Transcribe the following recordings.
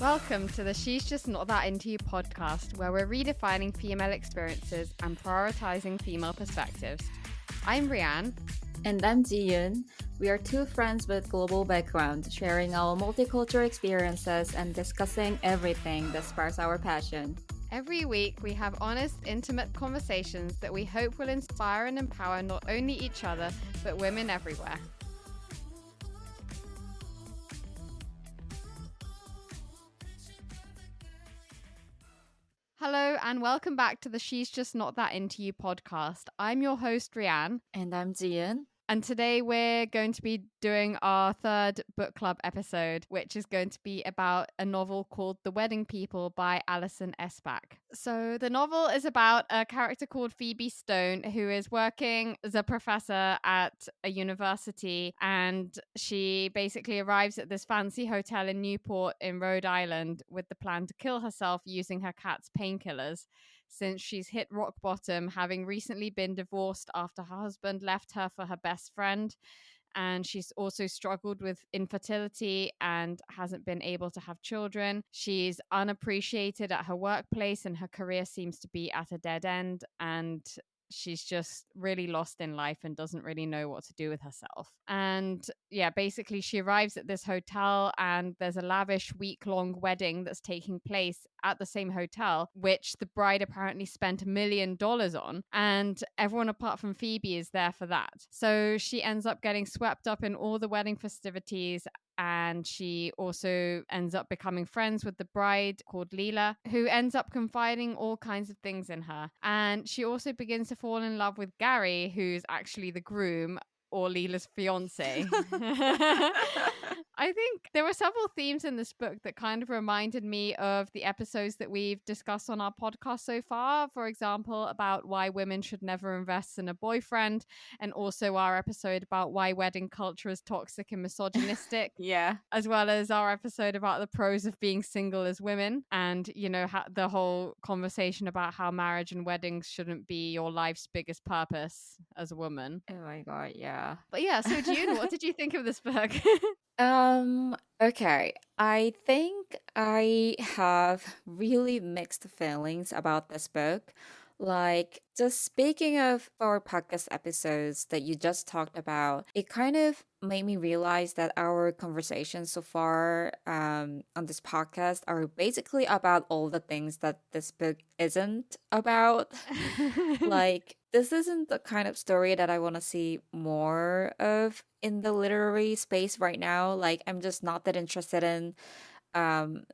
Welcome to the She's Just Not That Into You podcast, where we're redefining female experiences and prioritizing female perspectives. I'm Rianne. And I'm Jiyun. We are two friends with global background, sharing our multicultural experiences and discussing everything that sparks our passion. Every week, we have honest, intimate conversations that we hope will inspire and empower not only each other, but women everywhere. Hello and welcome back to the She's Just Not That Into You podcast. I'm your host, Rianne. And I'm Jiyun. And today we're going to be doing our third book club episode, which is going to be about a novel called The Wedding People by Alison Espach. So the novel is about a character called Phoebe Stone, who is working as a professor at a university, and she basically arrives at this fancy hotel in Newport in Rhode Island with the plan to kill herself using her cat's painkillers, since she's hit rock bottom, having recently been divorced after her husband left her for her best friend. And she's also struggled with infertility and hasn't been able to have children. She's unappreciated at her workplace and her career seems to be at a dead end. And she's just really lost in life and doesn't really know what to do with herself. And yeah, basically she arrives at this hotel and there's a lavish week-long wedding that's taking place at the same hotel, which the bride apparently spent $1 million on. And everyone apart from Phoebe is there for that. So she ends up getting swept up in all the wedding festivities. And she also ends up becoming friends with the bride called Leela, who ends up confiding all kinds of things in her. And she also begins to fall in love with Gary, who's actually the groom, or Leela's fiance. I think there were several themes in this book that kind of reminded me of the episodes that we've discussed on our podcast so far. For example, about why women should never invest in a boyfriend, and also our episode about why wedding culture is toxic and misogynistic. Yeah. As well as our episode about the pros of being single as women, and, you know, the whole conversation about how marriage and weddings shouldn't be your life's biggest purpose as a woman. Oh my god, yeah. But yeah, so June, what did you think of this book? Okay. I think I have really mixed feelings about this book. Like, just speaking of our podcast episodes that you just talked about, it kind of made me realize that our conversations so far on this podcast are basically about all the things that this book isn't about. Like, this isn't the kind of story that I want to see more of in the literary space right now. Like, I'm just not that interested in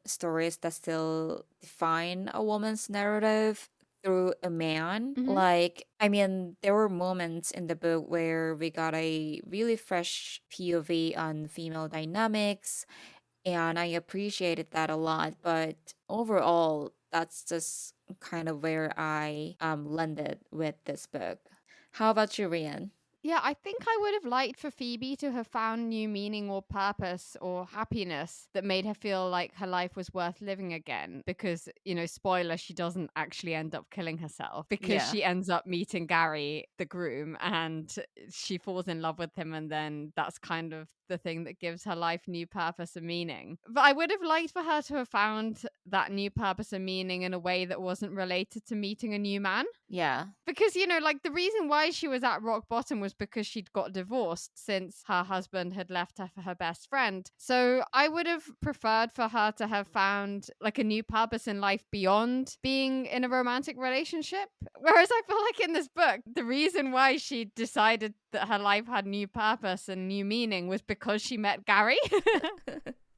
stories that still define a woman's narrative through a man. Mhm. Like, I mean, there were moments in the book where we got a really fresh POV on female dynamics, and I appreciated that a lot. But overall, that's just kind of where I landed with this book. How about you, Rian? Yeah, I think I would have liked for Phoebe to have found new meaning or purpose or happiness that made her feel like her life was worth living again. Because, you know, spoiler, she doesn't actually end up killing herself, because Yeah. she ends up meeting Gary, the groom, and she falls in love with him. And then that's kind of the thing that gives her life new purpose and meaning. But I would have liked for her to have found that new purpose and meaning in a way that wasn't related to meeting a new man. Yeah. Because, you know, like the reason why she was at rock bottom was because she'd got divorced since her husband had left her for her best friend. So I would have preferred for her to have found like a new purpose in life beyond being in a romantic relationship. Whereas I feel like in this book, the reason why she decided that her life had new purpose and new meaning was because she met Gary.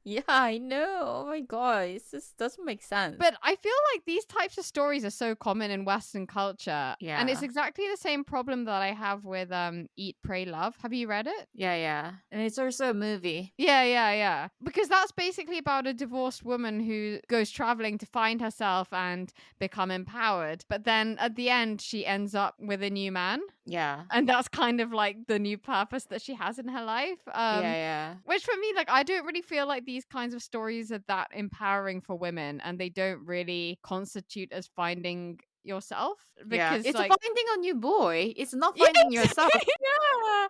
Yeah, I know. Oh my god, it just doesn't make sense. But I feel like these types of stories are so common in Western culture. Yeah. And it's exactly the same problem that I have with Eat, Pray, Love. Have you read it? yeah. And it's also a movie. Yeah. Because that's basically about a divorced woman who goes traveling to find herself and become empowered. But then at the end, she ends up with a new man. Yeah. And that's kind of like the new purpose that she has in her life. Yeah. Which for me, like, I don't really feel like these kinds of stories are that empowering for women, and they don't really constitute as finding yourself. Yeah. Because It's like, finding a new boy. It's not finding yourself. yeah.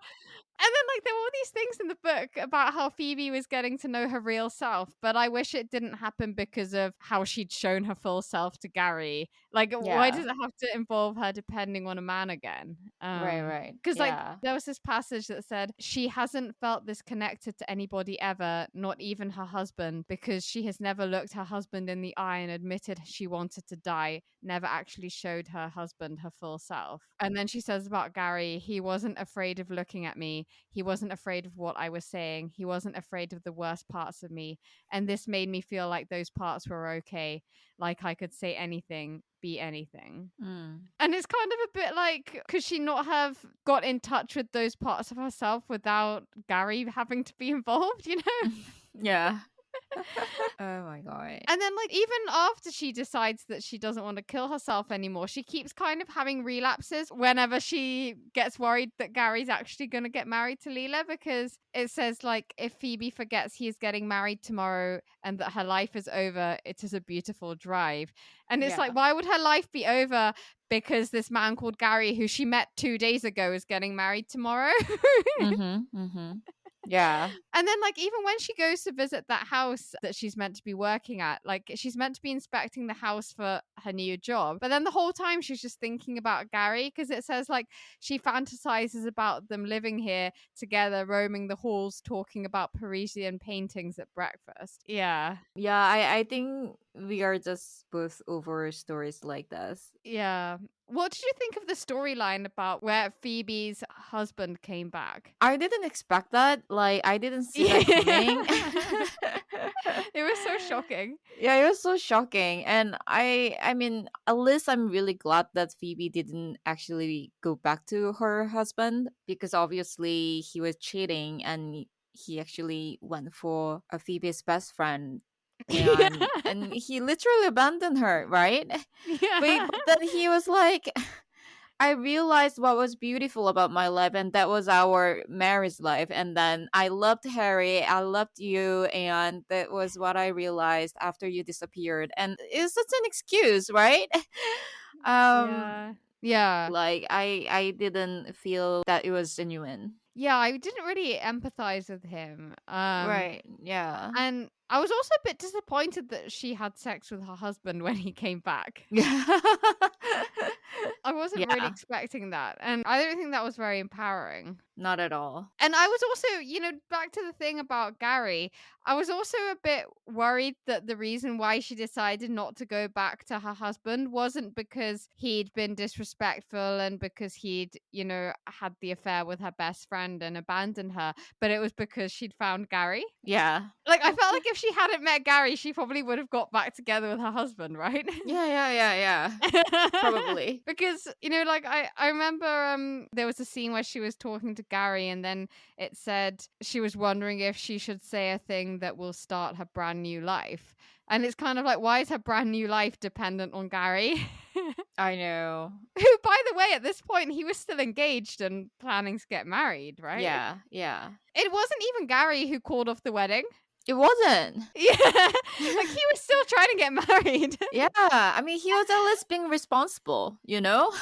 then, like, there were all these things in the book about how Phoebe was getting to know her real self, but I wish it didn't happen because of how she'd shown her full self to Gary. Like, why Yeah. does it have to involve her depending on a man again? Right. Because, like, Yeah. there was this passage that said she hasn't felt this connected to anybody ever, not even her husband, because she has never looked her husband in the eye and admitted she wanted to die, never actually showed her husband her full self. And then she says about Gary, he wasn't afraid of looking at me. He wasn't afraid of what I was saying. He wasn't afraid of the worst parts of me. And this made me feel like those parts were okay, like I could say anything, be anything. Mm. And it's kind of a bit like, could she not have got in touch with those parts of herself without Gary having to be involved, you know? Yeah. Oh my god. And then, like, even after she decides that she doesn't want to kill herself anymore, she keeps kind of having relapses whenever she gets worried that Gary's actually going to get married to Leela, because it says, like, if Phoebe forgets he is getting married tomorrow and that her life is over, it is a beautiful drive. And it's Yeah. like, why would her life be over because this man called Gary, who she met 2 days ago, is getting married tomorrow? Yeah. And then, like, even when she goes to visit that house that she's meant to be working at, like, she's meant to be inspecting the house for her new job. But then the whole time she's just thinking about Gary, because it says, like, she fantasizes about them living here together, roaming the halls, talking about Parisian paintings at breakfast. Yeah. Yeah, I think we are just both over stories like this. Yeah. What did you think of the storyline about where Phoebe's husband came back? I didn't expect that. Like, I didn't see that Yeah. coming. It was so shocking. Yeah, it was so shocking. And I mean, at least I'm really glad that Phoebe didn't actually go back to her husband, because obviously he was cheating and he actually went for a Phoebe's best friend, Yeah. and he literally abandoned her, right? Yeah. But then he was like, I realized what was beautiful about my life, and that was our marriage life. And then I loved Harry, I loved you, and that was what I realized after you disappeared. And it's such an excuse, right? um, Yeah. Yeah. like I didn't feel that it was genuine. Yeah, I didn't really empathize with him. Right? Yeah. And I was also a bit disappointed that she had sex with her husband when he came back. Yeah. I wasn't really Yeah. expecting that. And I don't think that was very empowering. Not at all. And I was also, back to the thing about Gary, I was also a bit worried that the reason why she decided not to go back to her husband wasn't because he'd been disrespectful and because he'd, had the affair with her best friend and abandoned her, but it was because she'd found Gary. Yeah. Like, I felt like if she hadn't met Gary, she probably would have got back together with her husband, right? Yeah. Probably. Because, I remember there was a scene where she was talking to Gary, and then it said she was wondering if she should say a thing that will start her brand new life. And it's kind of like, why is her brand new life dependent on Gary? I know. Who, by the way, at this point, he was still engaged and planning to get married, right? Yeah. It wasn't even Gary who called off the wedding. It wasn't. Yeah. Like, he was still trying to get married. Yeah. I mean, he was at least being responsible, you know?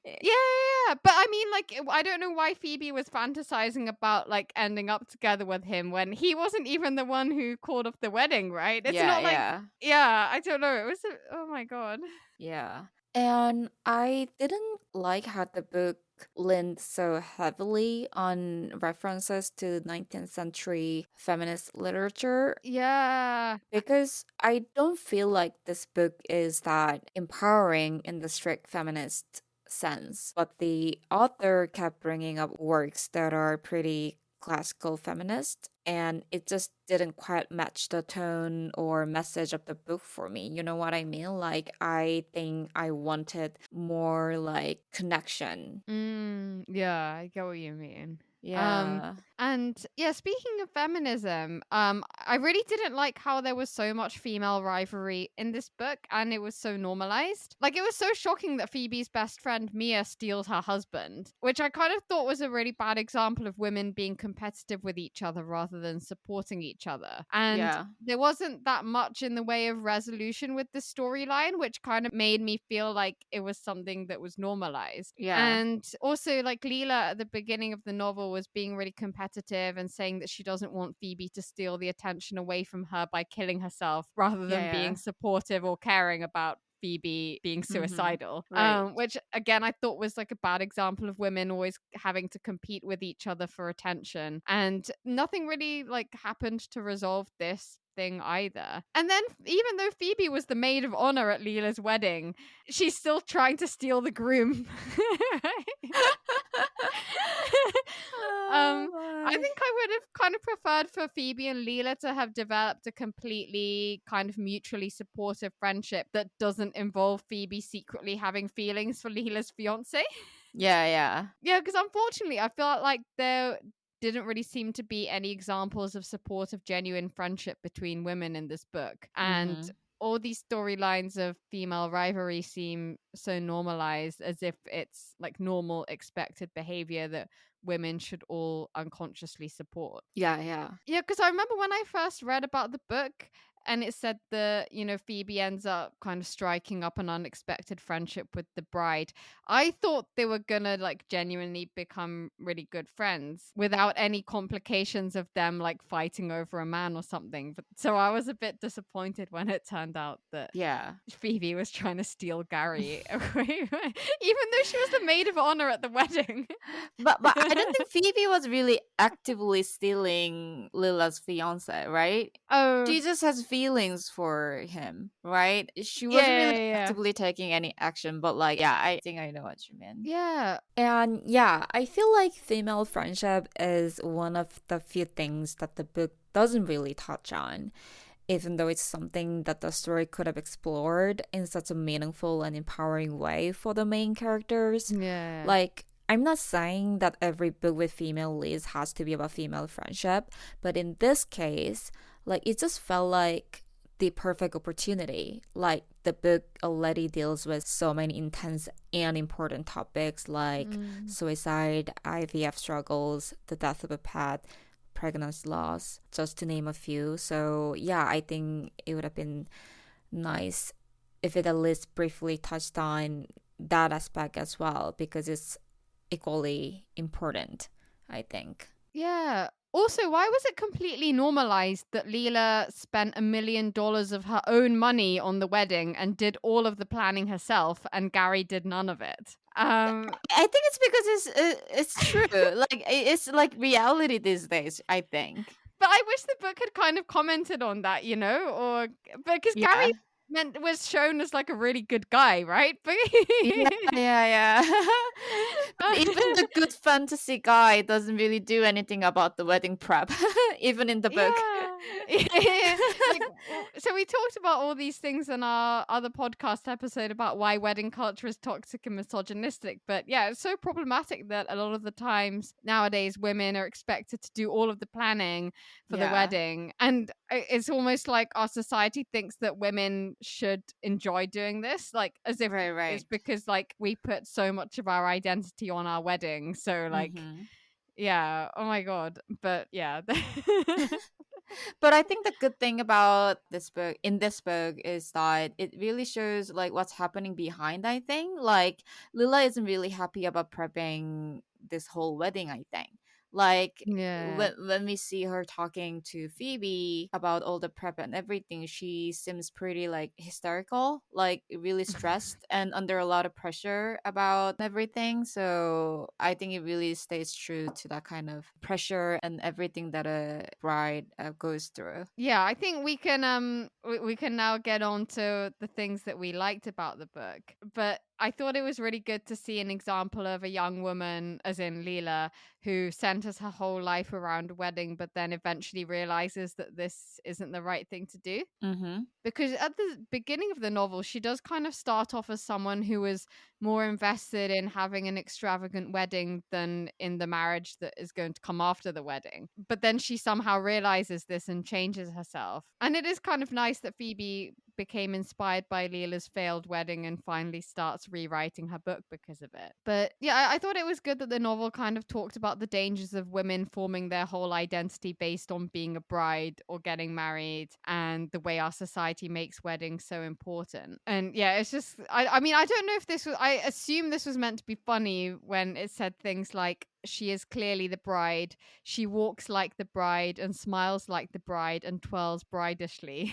Yeah. But I mean, like, I don't know why Phoebe was fantasizing about, like, ending up together with him when he wasn't even the one who called off the wedding, right? It's not like, yeah, I don't know. It was, oh my God. Yeah. And I didn't like how the book leaned so heavily on references to 19th century feminist literature, Yeah. because I don't feel like this book is that empowering in the strict feminist sense. But the author kept bringing up works that are pretty classical feminist, and it just didn't quite match the tone or message of the book for me. You know what I mean? Like, I think I wanted more like connection. Yeah, I get what you mean. Yeah. And yeah, speaking of feminism, I really didn't like how there was so much female rivalry in this book, and it was so normalized. Like, it was so shocking that Phoebe's best friend Mia steals her husband, which I kind of thought was a really bad example of women being competitive with each other rather than supporting each other. And there wasn't that much in the way of resolution with the storyline, which kind of made me feel like it was something that was normalized. Yeah. And also, like, Leela at the beginning of the novel was being really competitive and saying that she doesn't want Phoebe to steal the attention away from her by killing herself rather than Yeah. being supportive or caring about Phoebe being Mm-hmm. suicidal. Right. Which again I thought was like a bad example of women always having to compete with each other for attention. And nothing really like happened to resolve this thing either. And then even though Phoebe was the maid of honor at Leela's wedding, she's still trying to steal the groom. Oh I my. think I would have kind of preferred for Phoebe and Leela to have developed a completely kind of mutually supportive friendship that doesn't involve Phoebe secretly having feelings for Leela's fiance. Yeah, yeah. Yeah, because unfortunately, I felt like there didn't really seem to be any examples of supportive, genuine friendship between women in this book. And Mm-hmm. all these storylines of female rivalry seem so normalized as if it's like normal, expected behavior that women should all unconsciously support. Yeah, yeah. Yeah, because I remember when I first read about the book and it said that, Phoebe ends up kind of striking up an unexpected friendship with the bride. I thought they were gonna like genuinely become really good friends without any complications of them like fighting over a man or something. But so I was a bit disappointed when it turned out that Yeah. Phoebe was trying to steal Gary away, even though she was the maid of honor at the wedding. But I don't think Phoebe was really actively stealing Lila's fiance, right? Oh, She just has feelings for him, right? She yeah, wasn't really yeah, yeah. actively taking any action, but like, yeah, I think I know what you mean. Yeah. And yeah, I feel like female friendship is one of the few things that the book doesn't really touch on, even though it's something that the story could have explored in such a meaningful and empowering way for the main characters. Yeah. Like, I'm not saying that every book with female leads has to be about female friendship, but in this case, like, it just felt like the perfect opportunity. Like, the book already deals with so many intense and important topics like suicide, IVF struggles, the death of a pet, pregnancy loss, just to name a few. So, yeah, I think it would have been nice if it at least briefly touched on that aspect as well, because it's equally important, I think. Yeah. Also, why was it completely normalized that Leela spent $1 million of her own money on the wedding and did all of the planning herself, and Gary did none of it? I think it's because it's true. Like, it's like reality these days, I think. But I wish the book had kind of commented on that, or because Yeah. Gary was shown as like a really good guy, right? But Yeah, yeah, yeah. But even the good fantasy guy doesn't really do anything about the wedding prep, even in the book. yeah. Yeah. Like, so we talked about all these things in our other podcast episode about why wedding culture is toxic and misogynistic. But yeah, it's so problematic that a lot of the times nowadays women are expected to do all of the planning for the Yeah. wedding. And it's almost like our society thinks that women should enjoy doing this, like as if Right, it's right. because like we put so much of our identity on our wedding. So like, Mm-hmm. yeah, oh my God. But yeah. But I think the good thing about this book is that it really shows like what's happening behind, I think. Like, Lila isn't really happy about prepping this whole wedding, I think. Like, Yeah. when we see her talking to Phoebe about all the prep and everything, she seems pretty like hysterical, like really stressed and under a lot of pressure about everything. So I think it really stays true to that kind of pressure and everything that a bride goes through. Yeah, I think we can now get on to the things that we liked about the book. But I thought it was really good to see an example of a young woman, as in Leela, who centers her whole life around wedding, but then eventually realizes that this isn't the right thing to do. Mm-hmm. Because at the beginning of the novel, she does kind of start off as someone who was more invested in having an extravagant wedding than in the marriage that is going to come after the wedding. But then she somehow realizes this and changes herself. And it is kind of nice that Phoebe became inspired by Leela's failed wedding and finally starts rewriting her book because of it. But yeah, I thought it was good that the novel kind of talked about the dangers of women forming their whole identity based on being a bride or getting married and the way our society makes weddings so important. And yeah, it's just, I mean, I don't know if this was, I assume this was meant to be funny when it said things like, she is clearly the bride. She walks like the bride and smiles like the bride and twirls bridishly.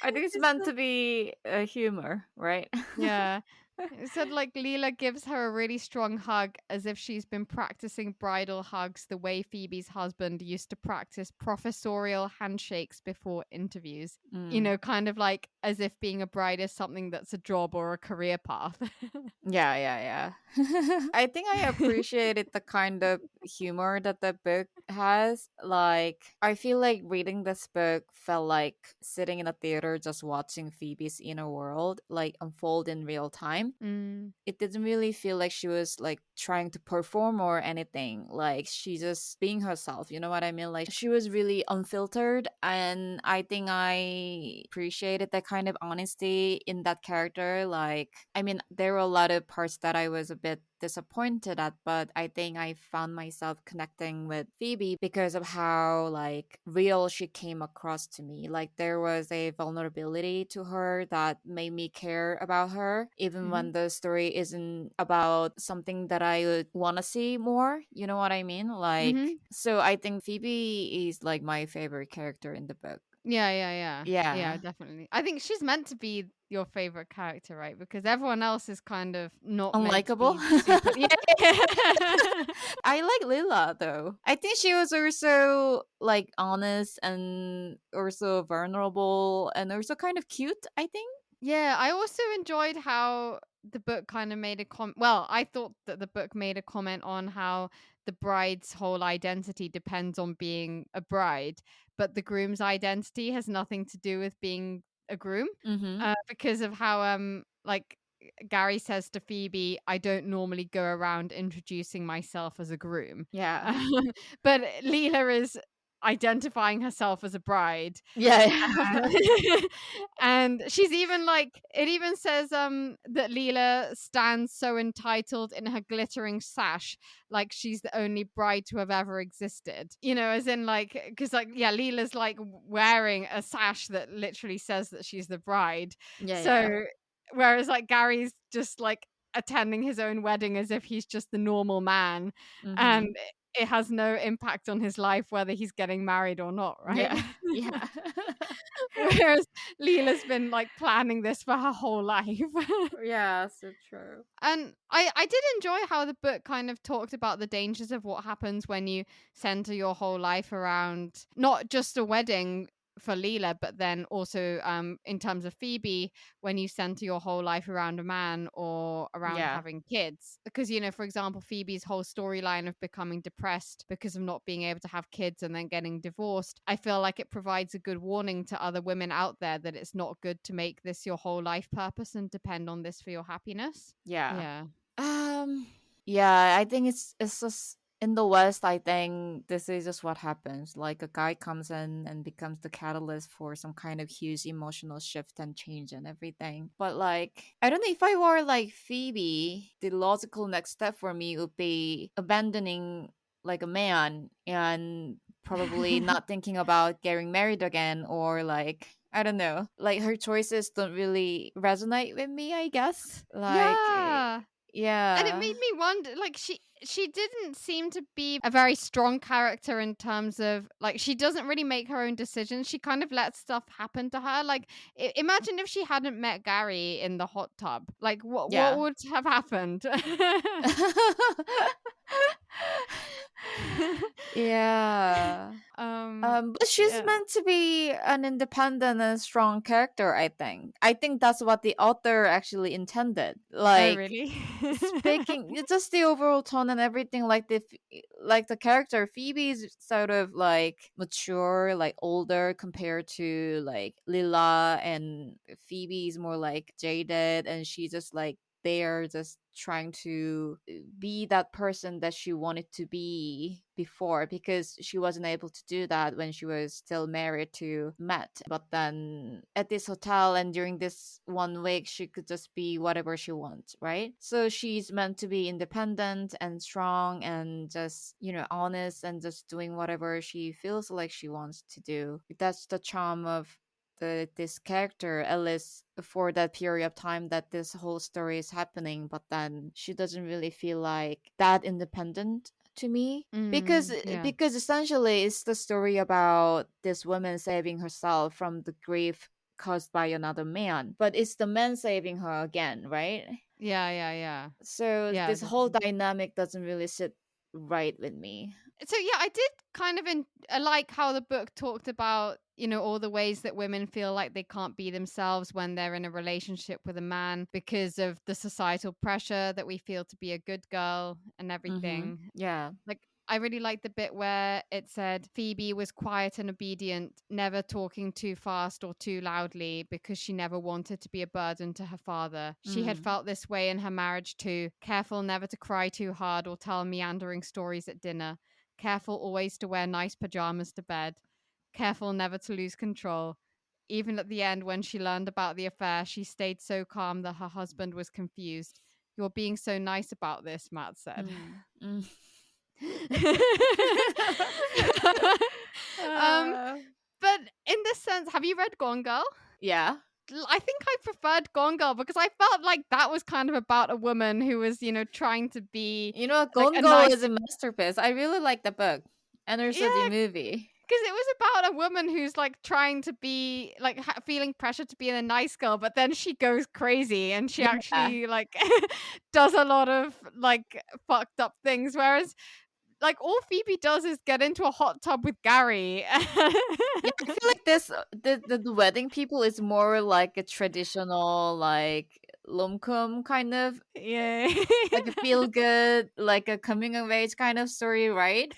I think it's It's meant so- to be a humor, right? yeah. It said like Leela gives her a really strong hug as if she's been practicing bridal hugs the way Phoebe's husband used to practice professorial handshakes before interviews. You Mm. know, kind of like as if being a bride is something that's a job or a career path. Yeah, yeah, yeah. I think I appreciated the kind of humor that the book has. Like, I feel like reading this book felt like sitting in a theater just watching Phoebe's inner world like unfold in real time. Mm. It didn't really feel like she was like trying to perform or anything. Like she just being herself, you know what I mean? Like she was really unfiltered, and I think I appreciated that kind of honesty in that character. Like, I mean, there were a lot of parts that I was a bit disappointed at, but I think I found myself connecting with Phoebe because of how like real she came across to me. Like there was a vulnerability to her that made me care about her, even Hmm. when the story isn't about something that I would want to see more. You know what I mean? Like, Hmm. so I think Phoebe is like my favorite character in the book. Yeah, yeah, yeah. Yeah, Yeah. definitely. I think she's meant to be your favorite character, right? Because everyone else is kind of not meant to Unlikable. be super. Yeah. I like Lila though. I think she was also like honest and also vulnerable and also kind of cute, I think. Yeah, I also enjoyed how the book kind of made a well, I thought that the book made a comment on how the bride's whole identity depends on being a bride, but the groom's identity has nothing to do with being a groom, Mm-hmm. because of how like Gary says to Phoebe, I don't normally go around introducing myself as a groom. Yeah. But Leela is identifying herself as a bride. Yeah. Yeah. And she's even like, it even says that Leela stands so entitled in her glittering sash, like she's the only bride to have ever existed, you know, as in like, because like, yeah, Leela's like wearing a sash that literally says that she's the bride. Yeah, yeah. So whereas like Gary's just like attending his own wedding as if he's just the normal man, and Mm-hmm. it has no impact on his life whether he's getting married or not, right? Yeah. Yeah. Whereas Leela's been like planning this for her whole life. Yeah, so true. And I did enjoy how the book kind of talked about the dangers of what happens when you center your whole life around not just a wedding for Leela, but then also in terms of Phoebe, when you center your whole life around a man or around Yeah. having kids. Because, you know, for example, Phoebe's whole storyline of becoming depressed because of not being able to have kids and then getting divorced, I feel like it provides a good warning to other women out there that it's not good to make this your whole life purpose and depend on this for your happiness. Yeah. Yeah. Um, yeah, I think it's just in the West, I think this is just what happens. Like a guy comes in and becomes the catalyst for some kind of huge emotional shift and change and everything. But like, I don't know if I were like Phoebe, the logical next step for me would be abandoning like a man and probably not thinking about getting married again or like I don't know. Like her choices don't really resonate with me, I guess. Like Yeah. And it yeah. made me wonder, like she didn't seem to be a very strong character in terms of like she doesn't really make her own decisions. She kind of lets stuff happen to her. Like imagine if she hadn't met Gary in the hot tub. Like what Yeah. would have happened? Yeah. But she's Yeah. meant to be an independent and strong character, I think. I think that's what the author actually intended. Oh, Like really? speaking just the overall tone and everything like the character Phoebe is sort of like mature, like older compared to like Lila, and Phoebe is more like jaded and she's just like there just trying to be that person that she wanted to be before because she wasn't able to do that when she was still married to Matt. But then at this hotel and during this 1 week, she could just be whatever she wants, right? So she's meant to be independent and strong and just, you know, honest and just doing whatever she feels like she wants to do. That's the charm of this character, at least for that period of time that this whole story is happening, but then she doesn't really feel like that independent to me, because Yeah. because essentially it's the story about this woman saving herself from the grief caused by another man, but it's the man saving her again, right? Yeah, yeah, yeah. So Yeah, this whole definitely. dynamic doesn't really sit right with me. So yeah, I did kind of like how the book talked about, all the ways that women feel like they can't be themselves when they're in a relationship with a man because of the societal pressure that we feel to be a good girl and Mm-hmm. everything. Yeah. Like, I really liked the bit where it said Phoebe was quiet and obedient, never talking too fast or too loudly because she never wanted to be a burden to her father. She had Mm. felt this way in her marriage too, careful never to cry too hard or tell meandering stories at dinner, careful always to wear nice pajamas to bed, careful never to lose control. Even at the end, when she learned about the affair, she stayed so calm that her husband was confused. You're being so nice about this, Matt said. Mm. Mm. um, uh, but in this sense, have you read Gone Girl? yeah. I think I preferred Gone Girl because I felt like that was kind of about a woman who was, trying to be You know, like Gone a Girl is nice, a masterpiece. I really like the book and also the yeah, movie. because it was about a woman who's like trying to be like feeling pressure to be a nice girl, but then she goes crazy and she Yeah. actually like does a lot of like fucked up things. Whereas like all Phoebe does is get into a hot tub with Gary. Yeah, I feel like this the wedding people is more like a traditional like lumcum kind of, Yeah. like a feel good, like a coming of age kind of story, right?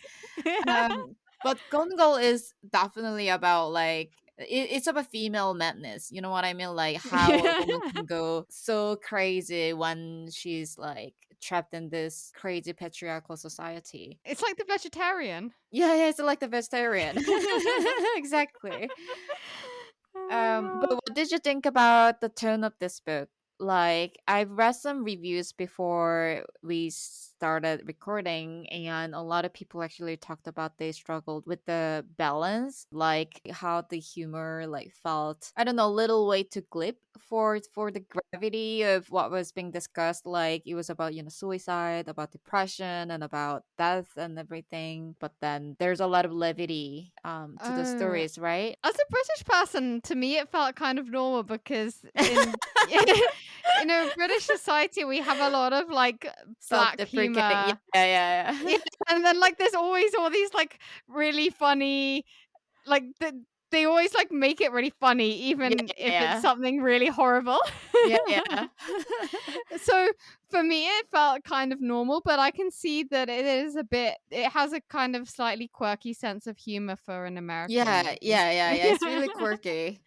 But Gone Girl is definitely about like it's about female madness. You know what I mean? Like how a Yeah. woman can go so crazy when she's like trapped in this crazy patriarchal society. It's like the vegetarian. Yeah, yeah, it's like the vegetarian. Exactly. Oh my But god. what did you think about the tone of this book? Like, I've read some reviews before we started recording, and a lot of people actually talked about they struggled with the balance, like how the humor like felt, I don't know, a little way too glib for the gravity of what was being discussed. Like it was about, suicide, about depression, and about death and everything. But then there's a lot of levity to the Oh, stories, right? as a British person, to me it felt kind of normal because in British society we have a lot of like black Self-deprecating. Yeah, humor. yeah, yeah. Yeah, and then like there's always all these like really funny like they always like make it really funny Yeah, even if it's yeah, something really horrible. yeah, yeah. So for me it felt kind of normal, but I can see that it has a kind of slightly quirky sense of humor for an American Yeah, maybe. yeah, yeah, yeah. It's really quirky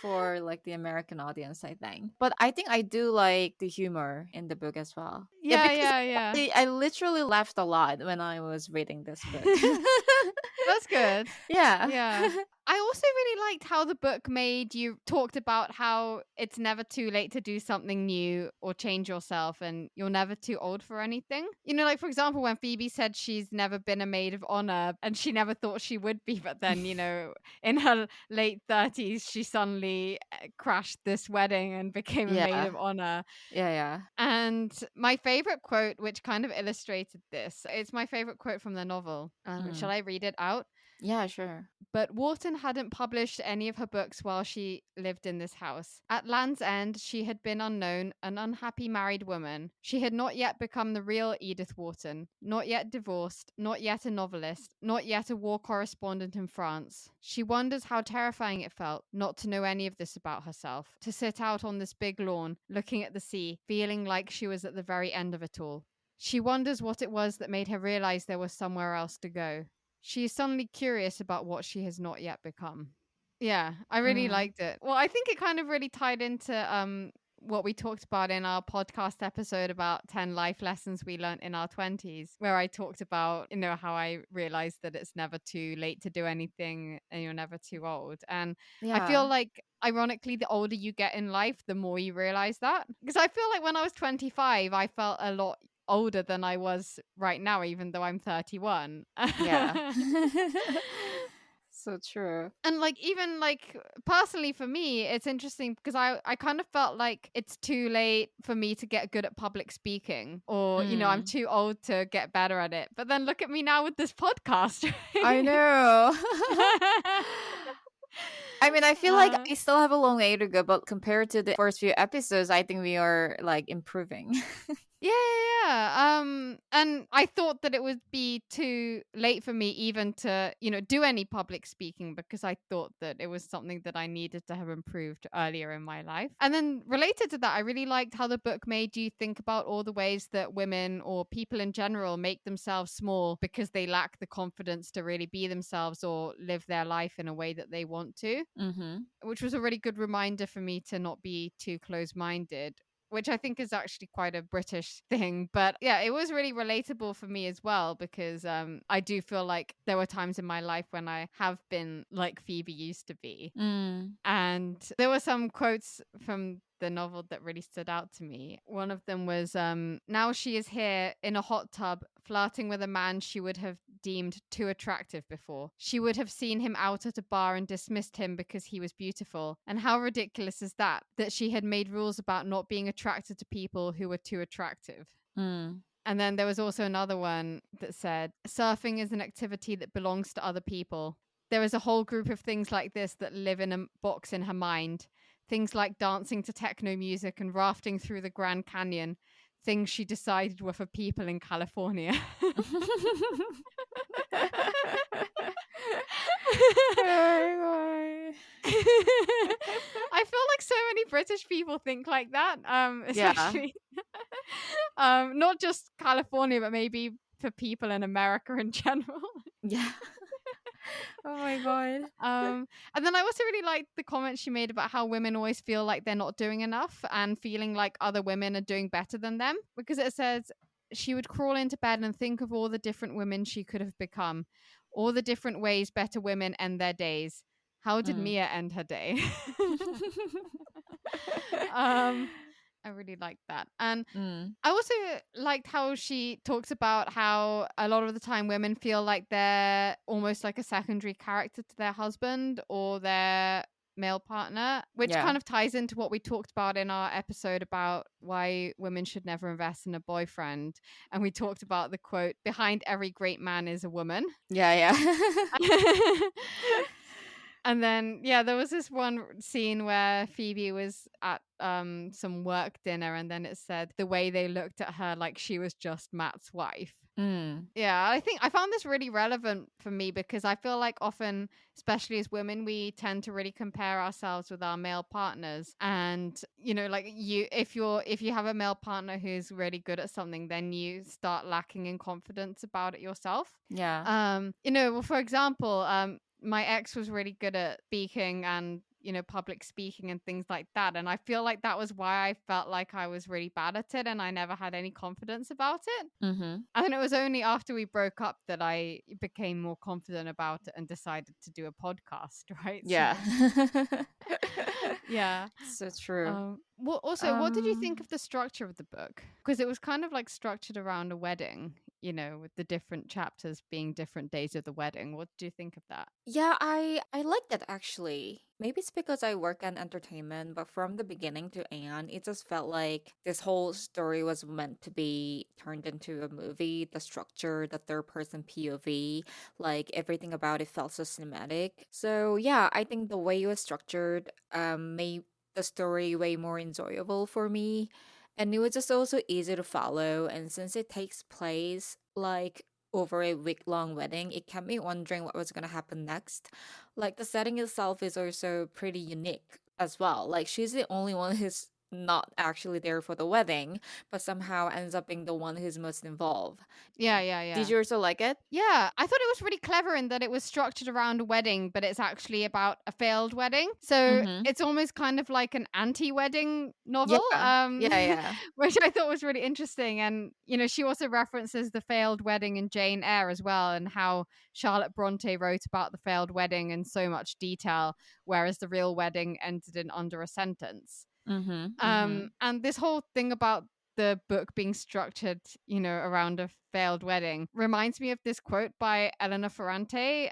for like the American audience, I think. But I think I do like the humor in the book as well. Yeah, Yeah, because yeah, yeah. I literally laughed a lot when I was reading this book. That's good. Yeah. Yeah. I also really liked how the book made you talked about how it's never too late to do something new or change yourself and you're never too old for anything. Like for example, when Phoebe said she's never been a maid of honor and she never thought she would be, but then, in her late 30s, she suddenly crashed this wedding and became a maid Yeah. of honor. Yeah, yeah. And my favorite quote, which kind of illustrated this, it's my favorite quote from the novel. Shall Mm. I read it out? Yeah, sure. But Wharton hadn't published any of her books while she lived in this house. At Land's End, she had been unknown, an unhappy married woman. She had not yet become the real Edith Wharton, not yet divorced, not yet a novelist, not yet a war correspondent in France. She wonders how terrifying it felt not to know any of this about herself, to sit out on this big lawn, looking at the sea, feeling like she was at the very end of it all. She wonders what it was that made her realize there was somewhere else to go. She is suddenly curious about what she has not yet become. Yeah, I really Mm. liked it. Well, I think it kind of really tied into what we talked about in our podcast episode about 10 life lessons we learned in our 20s, where I talked about, how I realized that it's never too late to do anything and you're never too old. And I feel Yeah. like ironically the older you get in life, the more you realize that. Because I feel like when I was 25, I felt a lot older than I was right now, even though I'm 31. Yeah. So true. And like even like personally for me, it's interesting because I kind of felt like it's too late for me to get good at public speaking, or I'm Mm. too old to get better at it. But then look at me now with this podcast. I know. I mean, I feel like uh, I still have a long way to go, but compared to the first few episodes, I think we are like improving. And I thought that it would be too late for me even to, do any public speaking, because I thought that it was something that I needed to have improved earlier in my life. And then related to that, I really liked how the book made you think about all the ways that women or people in general make themselves small because they lack the confidence to really be themselves or live their life in a way that they want to, Mm-hmm. which was a really good reminder for me to not be too close-minded, which I think is actually quite a British thing. But yeah, it was really relatable for me as well, because I do feel like there were times in my life when I have been like Phoebe used to be. Mm. And there were some quotes from the novel that really stood out to me. One of them was, now she is here in a hot tub, flirting with a man she would have deemed too attractive before. She would have seen him out at a bar and dismissed him because he was beautiful. And how ridiculous is that, that she had made rules about not being attracted to people who were too attractive. Mm. And then there was also another one that said, surfing is an activity that belongs to other people. There is a whole group of things like this that live in a box in her mind. Things like dancing to techno music and rafting through the Grand Canyon. Things she decided were for people in California. Oh I feel like so many British people think like that, yeah. especially not just California, but maybe for people in America in general. Yeah. Oh my god. And then I also really liked the comment she made about how women always feel like they're not doing enough and feeling like other women are doing better than them, because it says she would crawl into bed and think of all the different women she could have become, all the different ways better women end their days. How did Mm. Mia end her day? um, I really liked that. And Mm. I also liked how she talks about how a lot of the time women feel like they're almost like a secondary character to their husband or their male partner, which Yeah. kind of ties into what we talked about in our episode about why women should never invest in a boyfriend. And we talked about the quote, behind every great man is a woman. Yeah, yeah. And then, yeah, there was this one scene where Phoebe was at some work dinner, and then it said the way they looked at her like she was just Matt's wife. Mm. Yeah, I think I found this really relevant for me because I feel like often, especially as women, we tend to really compare ourselves with our male partners. And, like if you have a male partner who's really good at something, then you start lacking in confidence about it yourself. Yeah. Well, for example, my ex was really good at speaking and public speaking and things like that, and I feel like that was why I felt like I was really bad at it and I never had any confidence about it. Mm-hmm. And it was only after we broke up that I became more confident about it and decided to do a podcast, right? Yeah. So, yeah. So true. What did you think of the structure of the book? Because it was kind of like structured around a wedding, with the different chapters being different days of the wedding. What do you think of that? Yeah, I like that actually. Maybe it's because I work in entertainment, but from the beginning to end, it just felt like this whole story was meant to be turned into a movie. The structure, the third person POV, like everything about it felt so cinematic. So yeah, I think the way it was structured made the story way more enjoyable for me. And it was just also easy to follow. And since it takes place like over a week long wedding, it kept me wondering what was going to happen next. Like the setting itself is also pretty unique as well. Like she's the only one who's not actually there for the wedding, but somehow ends up being the one who's most involved. Yeah. Did you also like it? Yeah, I thought it was really clever in that it was structured around a wedding, but it's actually about a failed wedding. So Mm-hmm. it's almost kind of like an anti-wedding novel, Yeah. Yeah. which I thought was really interesting. And, she also references the failed wedding in Jane Eyre as well, and how Charlotte Bronte wrote about the failed wedding in so much detail, whereas the real wedding ended in under a sentence. Mm-hmm. Mm-hmm. And this whole thing about the book being structured, around a failed wedding reminds me of this quote by Elena Ferrante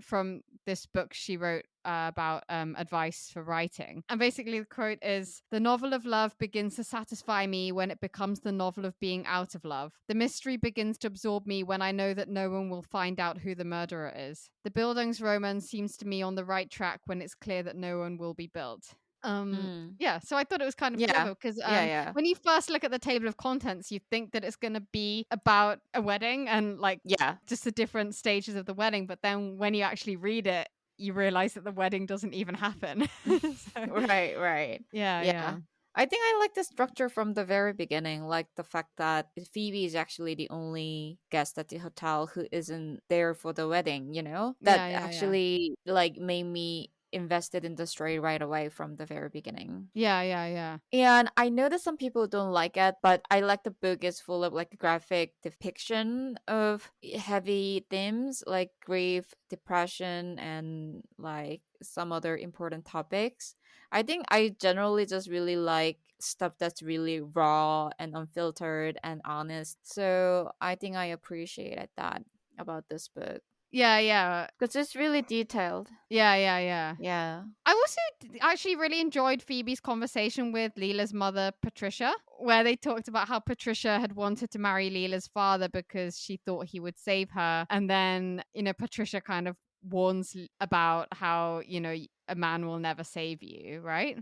from this book she wrote about advice for writing. And basically, the quote is, "The novel of love begins to satisfy me when it becomes the novel of being out of love. The mystery begins to absorb me when I know that no one will find out who the murderer is. The Bildungsroman seems to me on the right track when it's clear that no one will be built." Mm. Yeah, so I thought it was kind of Yeah. clever because Yeah. when you first look at the table of contents, you think that it's going to be about a wedding and like Yeah. just the different stages of the wedding. But then when you actually read it, you realize that the wedding doesn't even happen. So, Right. yeah, Yeah. yeah. I think I like the structure from the very beginning, like the fact that Phoebe is actually the only guest at the hotel who isn't there for the wedding, you know? That Yeah, yeah, yeah. actually like made me invested in the story right away from the very beginning. Yeah, yeah, yeah. And I know that some people don't like it, but I like the book is full of like graphic depiction of heavy themes like grief, depression, and like some other important topics. I think I generally just really like stuff that's really raw and unfiltered and honest. So I think I appreciated that about this book Yeah, yeah. because it's really detailed. Yeah, yeah, yeah. Yeah. I also actually really enjoyed Phoebe's conversation with Leela's mother, Patricia, where they talked about how Patricia had wanted to marry Leela's father because she thought he would save her. And then, Patricia kind of warns about how, a man will never save you, right?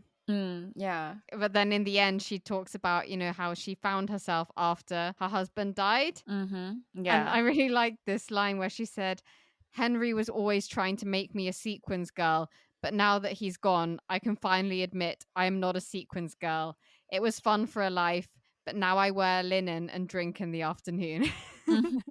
Yeah. But then in the end, she talks about, how she found herself after her husband died. And Yeah. I really liked this line where she said, "Henry was always trying to make me a sequins girl, but now that he's gone, I can finally admit I am not a sequins girl. It was fun for a life, but now I wear linen and drink in the afternoon." Mhm.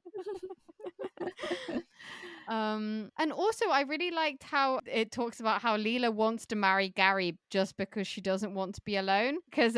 And also I really liked how it talks about how Leela wants to marry Gary just because she doesn't want to be alone. Because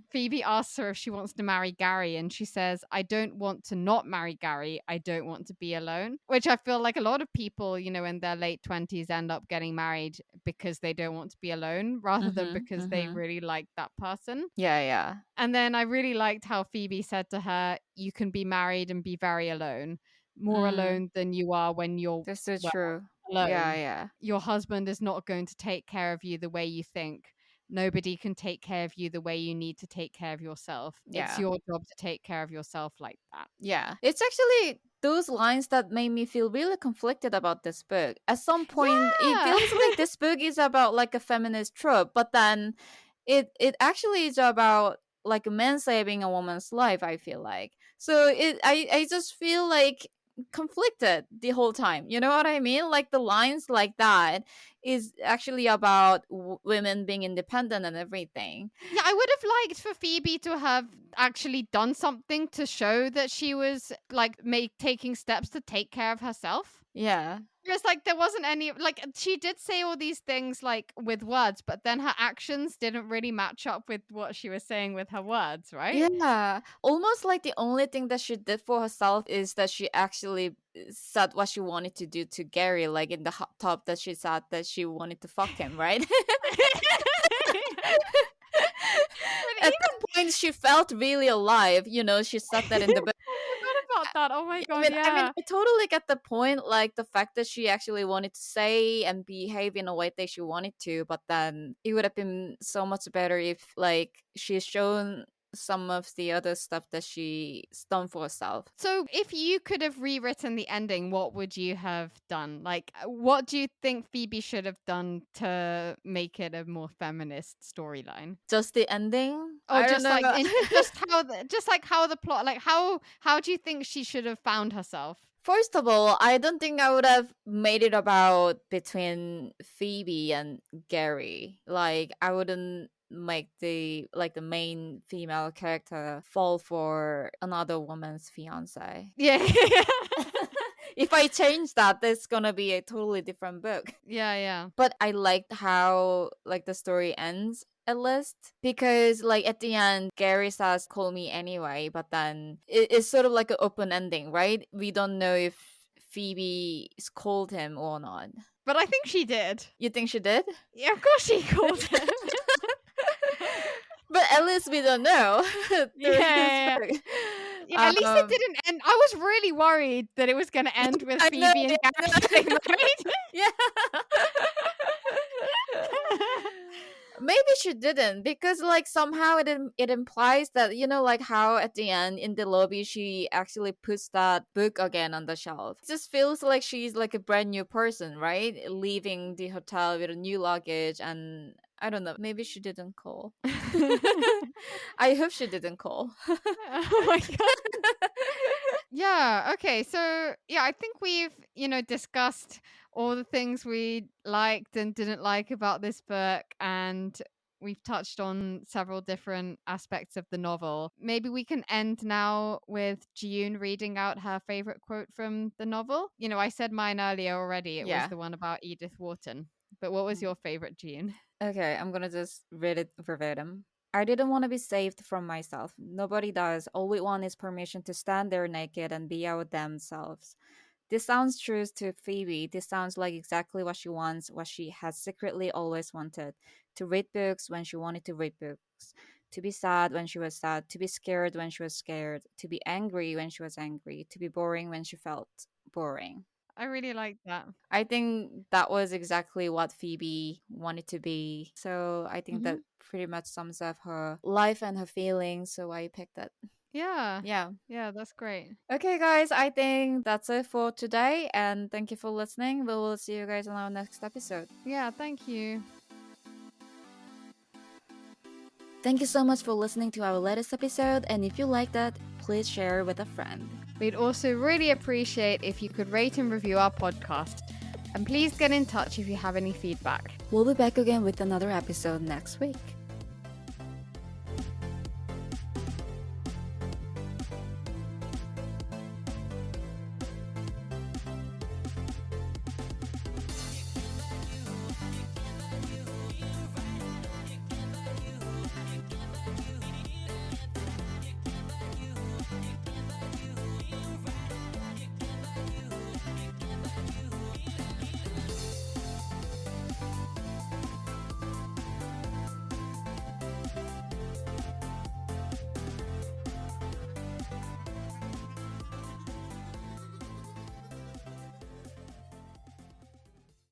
Phoebe asks her if she wants to marry Gary, and she says, "I don't want to not marry Gary. I don't want to be alone." Which I feel like a lot of people, in their late 20s end up getting married because they don't want to be alone rather than because they really like that person. Yeah. And then I really liked how Phoebe said to her, "You can be married and be very alone, more Mm. alone than you are when you're This is well, true. alone. Yeah. Your husband is not going to take care of you the way you think. Nobody can take care of you the way you need to take care of yourself. It's Yeah. your job to take care of yourself like that." Yeah. It's actually those lines that made me feel really conflicted about this book. At some point, it Yeah. feels like this book is about like a feminist trope, but then it actually is about like a man saving a woman's life, I feel like. So I just feel like conflicted the whole time. You know what I mean? Like the lines like that is actually about women being independent and everything. Yeah, I would have liked for Phoebe to have actually done something to show that she was like taking steps to take care of herself. Yeah. It's like there wasn't any, like, she did say all these things like with words, but then her actions didn't really match up with what she was saying with her words, right? Yeah, almost like the only thing that she did for herself is that she actually said what she wanted to do to Gary, like in the hot tub that she said that she wanted to fuck him, right? But At even that point, she felt really alive. You know, she said that in the book. I forgot about that. Oh my I god, mean, I mean, yeah. I totally get the point. Like the fact that she actually wanted to say and behave in a way that she wanted to, but then it would have been so much better if, like, she's shown some of the other stuff that she's done for herself. So, if you could have rewritten the ending, what would you have done? Like, what do you think Phoebe should have done to make it a more feminist storyline? Just the ending? Or I don't just know. like just like how the plot, like how do you think she should have found herself? First of all, I don't think I would have made it about between Phoebe and Gary. Like I wouldn't make the main female character fall for another woman's fiance. Yeah. If I change that, that's gonna be a totally different book. Yeah. But I liked how like the story ends at least because like at the end Gary says call me anyway, but then it's sort of like an open ending, right? We don't know if Phoebe called him or not. But I think she did. You think she did? Yeah, of course she called him. But at least we don't know. Yeah. Yeah, at least it Um, didn't end. I was really worried that it was going to end with I know, Phoebe and yeah, I Gary getting know. married. Yeah. Maybe she didn't because like somehow it implies that like how at the end in the lobby she actually puts that book again on the shelf. It just feels like she's like a brand new person, right? Leaving the hotel with a new luggage and I don't know, maybe she didn't call. I hope she didn't call. Oh my god. Yeah, okay. So, yeah, I think we've, discussed all the things we liked and didn't like about this book, and we've touched on several different aspects of the novel. Maybe we can end now with June reading out her favorite quote from the novel. I said mine earlier already. It was Yeah. the one about Edith Wharton. But what was your favorite, June? Okay, I'm gonna just read it verbatim. I didn't want to be saved from myself. Nobody does. All we want is permission to stand there naked and be our themselves. This sounds true to Phoebe. This sounds like exactly what she wants, what she has secretly always wanted. To read books when she wanted to read books. To be sad when she was sad. To be scared when she was scared. To be angry when she was angry. To be boring when she felt boring. I really liked that. I think that was exactly what Phoebe wanted to be. So I think that Hmm. pretty much sums up her life and her feelings. So I picked that. Yeah. Yeah. Yeah, that's great. Okay, guys, I think that's it for today. And thank you for listening. We will see you guys on our next episode. Yeah, thank you. Thank you so much for listening to our latest episode. And if you like that, please share with a friend. We'd also really appreciate if you could rate and review our podcast. And please get in touch if you have any feedback. We'll be back again with another episode next week.